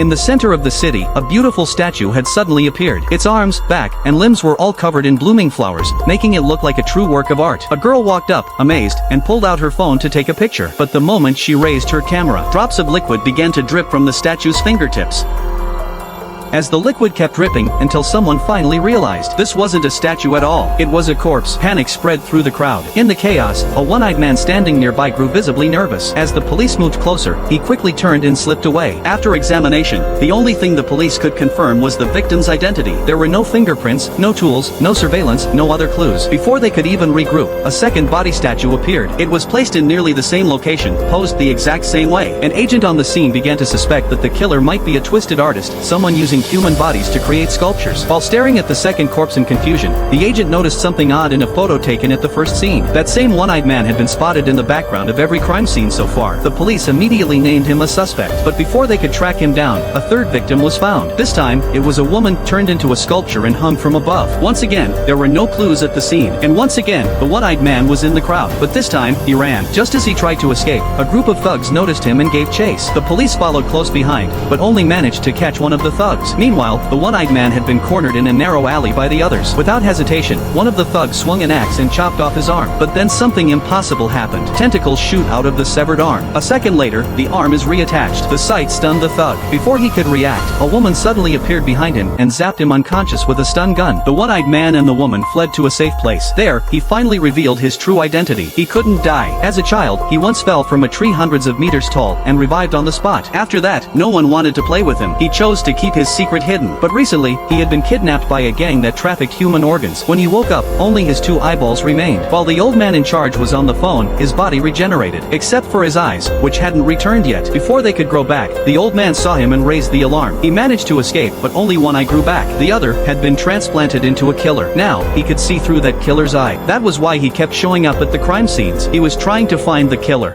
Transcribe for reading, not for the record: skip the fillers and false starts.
In the center of the city, a beautiful statue had suddenly appeared. Its arms, back, and limbs were all covered in blooming flowers, making it look like a true work of art. A girl walked up, amazed, and pulled out her phone to take a picture. But the moment she raised her camera, drops of liquid began to drip from the statue's fingertips. As the liquid kept dripping, until someone finally realized this wasn't a statue at all, it was a corpse. Panic spread through the crowd. In the chaos, a one-eyed man standing nearby grew visibly nervous. As the police moved closer, he quickly turned and slipped away. After examination, the only thing the police could confirm was the victim's identity. There were no fingerprints, no tools, no surveillance, no other clues. Before they could even regroup, a second body statue appeared. It was placed in nearly the same location, posed the exact same way. An agent on the scene began to suspect that the killer might be a twisted artist, someone using human bodies to create sculptures. While staring at the second corpse in confusion, the agent noticed something odd in a photo taken at the first scene. That same one-eyed man had been spotted in the background of every crime scene so far. The police immediately named him a suspect. But before they could track him down, a third victim was found. This time, it was a woman turned into a sculpture and hung from above. Once again, there were no clues at the scene. And once again, the one-eyed man was in the crowd. But this time, he ran. Just as he tried to escape, a group of thugs noticed him and gave chase. The police followed close behind, but only managed to catch one of the thugs. Meanwhile, the one-eyed man had been cornered in a narrow alley by the others. Without hesitation, one of the thugs swung an axe and chopped off his arm. But then something impossible happened. Tentacles shoot out of the severed arm. A second later, the arm is reattached. The sight stunned the thug. Before he could react, a woman suddenly appeared behind him and zapped him unconscious with a stun gun. The one-eyed man and the woman fled to a safe place. There, he finally revealed his true identity. He couldn't die. As a child, he once fell from a tree hundreds of meters tall and revived on the spot. After that, no one wanted to play with him. He chose to keep his secret hidden. But recently, he had been kidnapped by a gang that trafficked human organs. When he woke up, only his two eyeballs remained. While the old man in charge was on the phone, his body regenerated, except for his eyes, which hadn't returned yet. Before they could grow back, the old man saw him and raised the alarm. He managed to escape, but only one eye grew back. The other had been transplanted into a killer. Now, he could see through that killer's eye. That was why he kept showing up at the crime scenes. He was trying to find the killer.